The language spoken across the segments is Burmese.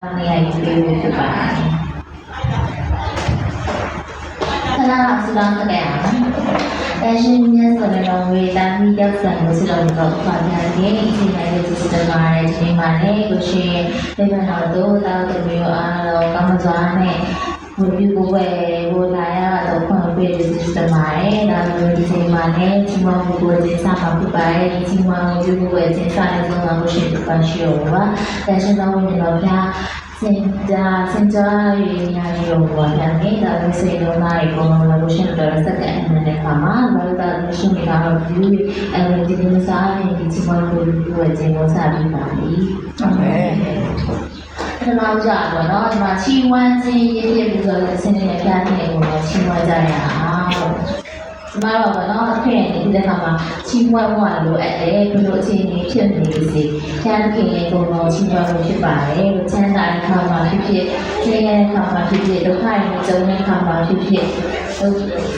နေရာယူပေးဖို့ဖြစ်ပါတယ်။ခဏဆူတောင်းကြရအောင်။အရှင်မြတ်စွာဘုရားဝေဒာမိရောက်ဆံလို့ဆူတောင်းတော့ပါပြန်တယ်။ဒီနေ့လည်းဒီစတမာရဲ့ဒီမှာလည်းကိုရှင်ဒီဘက်တော်တို့တောက်တို့မျိုးအားလုံးကောင်းစွာနဲ့ဘုရားကိုပဲဘုရားရတော့ဖွင့်ပေးတဲ့စတမာရဲ့ဒါမျိုးဒီချိန်မှာလည်းဒီမှာဘုရားကျင်းစာမှာပြပါတယ်။ဒီမှာဘုရားကိုပဲကျင်းစာနဲ့ဆုံးအောင်ရှင်ပြပါရှိရောပါ။ဒါရှင်တော်ဝင်တော်ဖျားစင်ကြာရည်ညာရောဘာလဲဒါလို့စေတော့နိုင်ကောင်းလာလို့ရှင်တော်စက်ကနေတဲ့ခါမှာဘာသာရှင်တွေကတော့ဒီအဲဒီဒီစားနေဒီချမောကိုပြောခြင်းကိုစပြီးပါပြီ။ဟုတ်ကဲ့။ဒီမှာကြာတော့เนาะဒီမှာချီဝမ်းခြင်းရည်ရည်ပြီးတော့အစင်းနဲ့ပြားနေကိုချီဝမ်းကြရအောင်။ဒီမှာတော့เนาะခင်နေတဲ့ခါမှာချီဝမ်းဝါလို့အဲ့လေဘယ်လိုအခြေအနေဖြစ်နေစေ။ကျန်ခင်ရဲ့ကိုယ်တော်ချီဝမ်းလို့ဖြစ်ပါတယ်။ချမ်းသာတဲ့ခါမှာဖြစ်ဖြစ်ဆင်းရဲတဲ့ခါမှာဖြစ်ဖြစ်ဒုက္ခတွေကြုံတဲ့ခါမှာဖြစ်ဖြစ်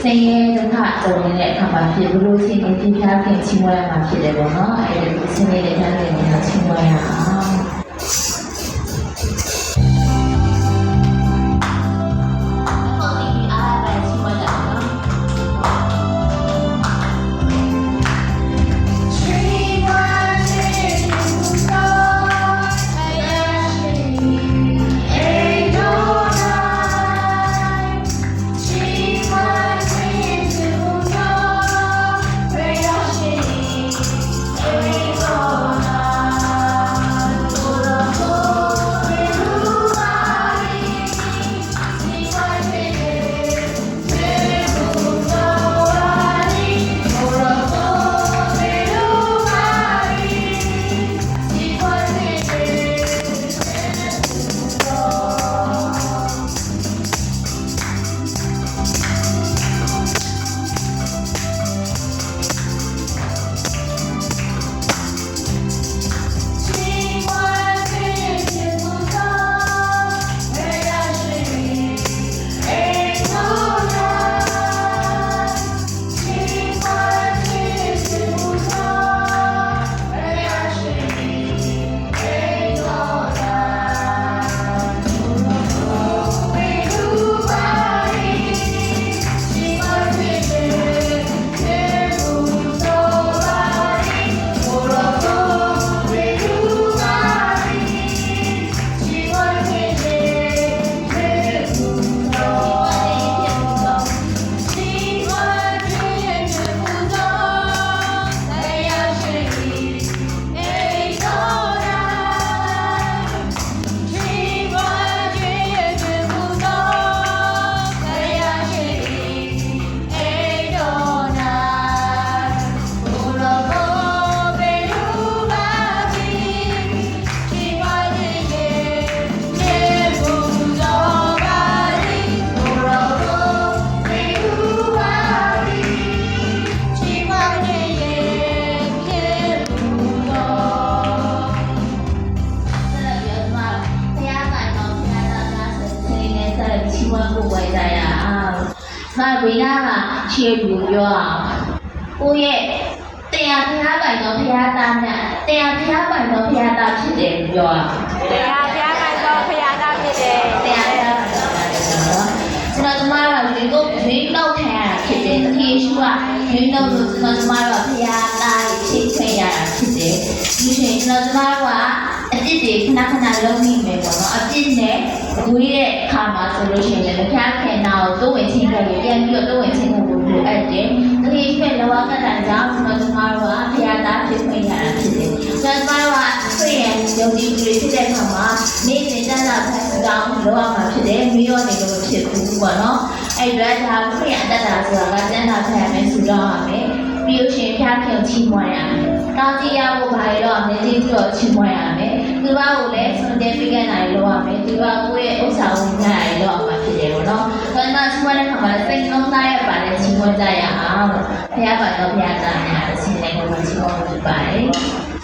ဆင်းရဲဒုက္ခကြုံနေတဲ့အခါမှာဖြစ်ဘယ်လိုအခြေအနေဖြစ်ဖြစ်ခင်ချီဝမ်းရမှာဖြစ်တယ်ပေါ့နော်။အဲ့ဒီဆင်းရဲတဲ့ခါတွေမှာချီဝမ်းရအောင်။ဝိနာကရှေ့လူပြောအောင်ကိုရဲ့တရားဖျားပိုင်တော်ဖျားသားနဲ့တရားဖျားပိုင်တော်ဖျားသားဖြစ်တယ်ပြောအောင်တရားဖျားပိုင်တော်ဖျားသားဖြစ်တယ်တရားဖျားပိုင်တော်ကျွန်တော်တို့ကရွေးလောက်ခံရတာဖြစ်တယ်တတိယရှုကရွေးလောက်လို့ကျွန်တော်တို့ကဖျားသားဖြစ်ခွင့်ရတာဖြစ်တယ်ဒီချိန်ကျွန်တော်တို့ကအစ်စ်တွေခဏခဏလုံးမိမယ်ပေါ့နော်အစ်စ်နဲ့ဝေးတဲ့အခါမှာဆိုလို့ရှိရင်လည်းဖျားခဲနာကိုတိုးဝင်ချင်းခဲ့ပြန်ပြီးတော့တိုးဝင်ချင်းဖို့လိုအပ်တယ်။တတိယဖြစ်လောကကတန်ကြောင့်ကျွန်တော်တို့ကဖျားသားဖြစ်ခွင့်ရတာဖြစ်တယ်။ကျွန်တော်တို့ကဆွေရန်ယုံကြည်မှုတွေဖြစ်တဲ့အခါမှာနေ့စဉ်တန်းလာဖတ်တောင်းလောရမှာဖြစ်တယ်။မီးရောနေလို့ဖြစ်ဘူးပေါ့နော်။အဲ့ဒါဒါဆွေရန်အတ္တဆိုတာကတန်းလာဖတ်ရမယ်ဆိုတော့ရမယ်။ပြီးလို့ရှိရင်ဖျားခင်ချီးမွမ်းရမယ်။တောင်းကြည့်ရဖို့ဘာလို့အနေနဲ့တော့ချီးမွမ်းရမယ်။သူကကိုလည်းစွန့်တင်ပေးခဲ့နိုင်လို့ရမယ်။သူကကိုယ့်ရဲ့ဥစ္စာဝင်ကြရတော့မှာဖြစ်တယ်ပေါ့နော်။ဒါမှချီးမွမ်းတဲ့ခါမှာစိတ်လုံးသားရပါလေချီးမွမ်းကြရအောင်။ဖျားပါတော့ဖျားသားများအစဉ်တိုင်းကိုချီးမွမ်းလုပ်ပါတယ်။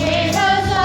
Hey,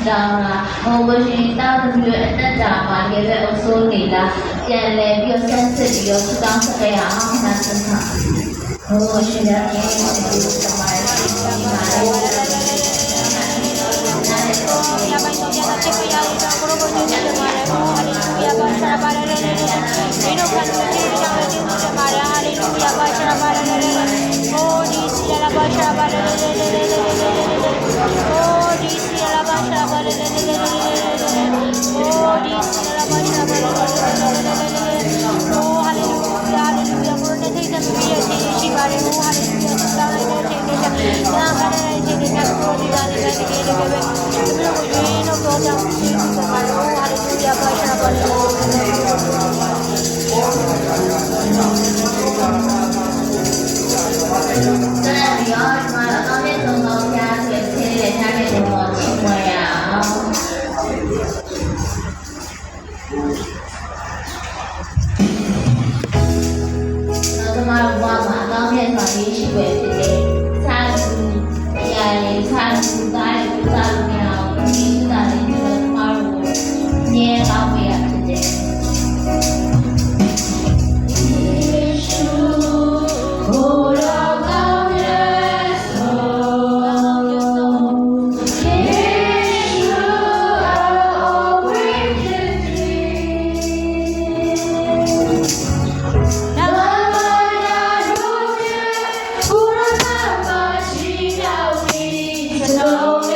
တောင်းတာဟိုကိုရှင်တောင်းပြီးတော့အသက်တာမှာတကယ်ပဲအဆိုးနေတာပြန်လဲပြီးတော့ဆက်စစ်ပြီးတော့တောင်းဆက်ရအောင်ဆန်းဆန်းဟိုရှင်ရဲ့ဒီစမိုင်းဒီမှာလည်း Ya va a ir ya te voy a ir a por lo que yo te mare aleluya va a ser para le y no cuando te ya me dice te mare aleluya va a ser para le oh dice la va a ser para le oh dice la va a ser para le oh dice la va a ser para le oh aleluya aleluya por ne te te me ya te shi pare oh aleluya ta le te te ya para le te te ko di da le te ke le ke no go down to the Maro, hallelujah, Hello.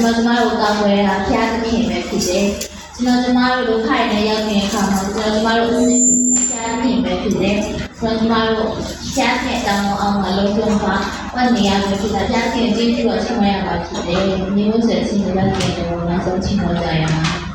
ကျမတို့ကောင်းွယ်တာဖျားသခင်ပဲဖြစ်တယ်ကျမတို့ဒုက္ခနဲ့ရောက်နေတဲ့အခါမှာကျမတို့အစ်စ်ဖျားသခင်ပဲဖြစ်တယ်ကျမတို့ဖျားတဲ့တောင်းအောင်မလုံးလုံးပါဝန်နေရမယ်ဖြစ်တာဖျားသခင်ကြည့်ပြီးတော့ချင်ရမှာဖြစ်တယ်ညီမဆက်စီနေတဲ့တဲ့တော့နောက်ဆုံးချင်တော့ကြရမှာ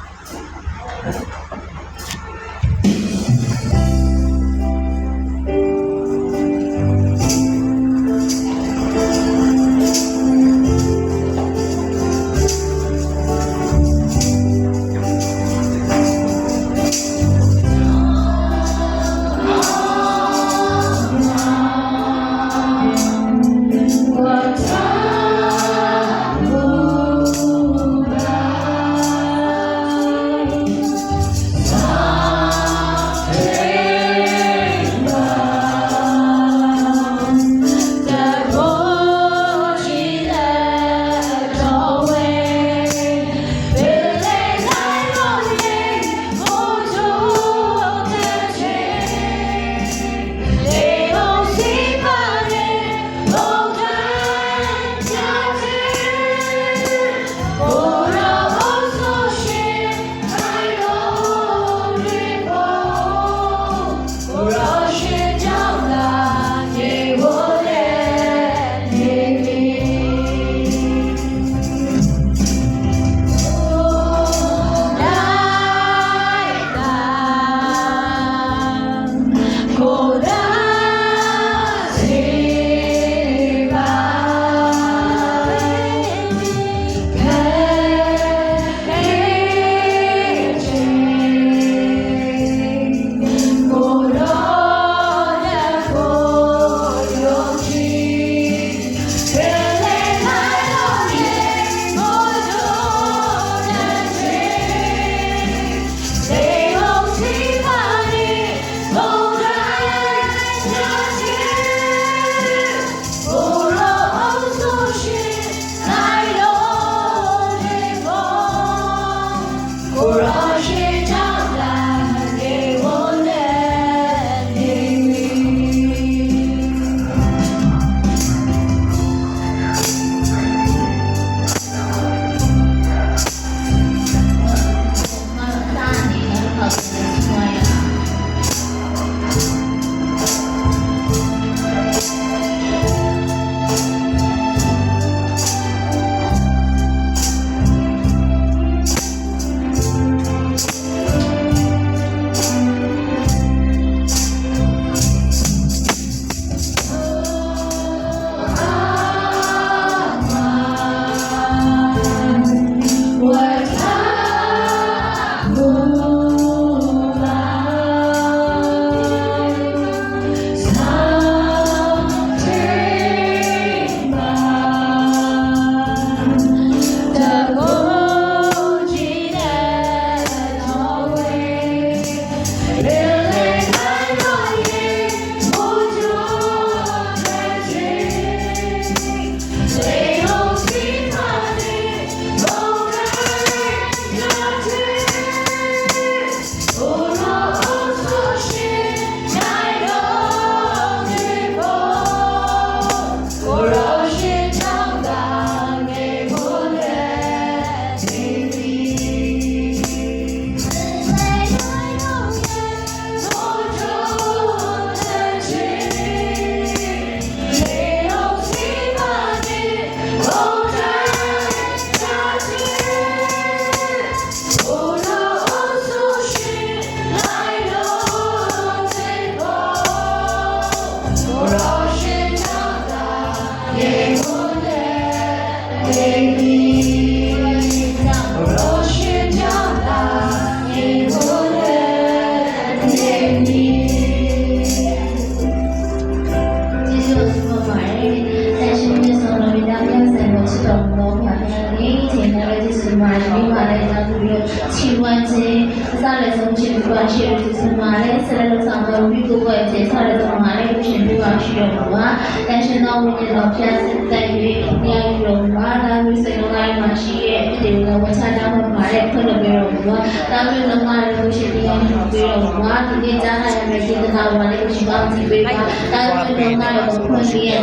စလည်းဆုံးချင်းပွားရှိတဲ့ဒီမှာလည်းဆက်လက်ဆောင်တော်ပြီးကိုယ်ပဲကျေးဇူးတော်မှာလည်း လို့ရှင်ပြပါရှိတော့မှာတန်ရှင်သောဝိညာဉ်တော်ဖျားစစ်တိုက်၍ညယူတော်မှာဒါမျိုးစိတ်လုံးတိုင်းမှာရှိရဲ့အတေကဝချတာမှာတဲ့ဖွင့်လို့ပြောတော့မှာဒါမျိုးလုံးမှာလို့ရှင်တရားပြောတော့မှာဒီနေ့ကြားရမယ့်စေတနာဝါလေးရှိပါကြည့်ပေးပါဒါမျိုးလုံးမှာတော့ဖွင့်ရတဲ့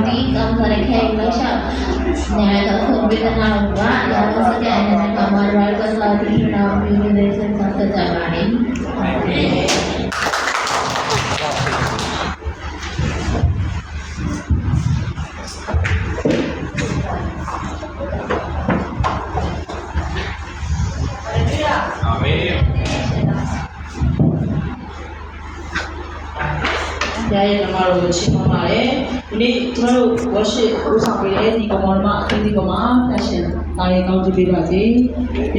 ဒီကောင်းတဲ့ခဲလို့ရှာနေတော့ဖွင့်ပေးတဲ့နောက်မှာဒါတော့စတဲ့အနေနဲ့ကမှာရိုက်ကစားပြီးတော့ပြီးနေတဲ့စံစကြပါလိမ့်ရဲ့ဓမ္မတော်ကိုချီးမွမ်းပါတယ်ဒီနေ့ကျွန်တော်တို့ worship ဥဆောင်ပေးတဲ့ဒီကောင်မအသီးသီးကောင်မတက်ရှင်တာရီကောင်းကြည့်ပေးပါစေ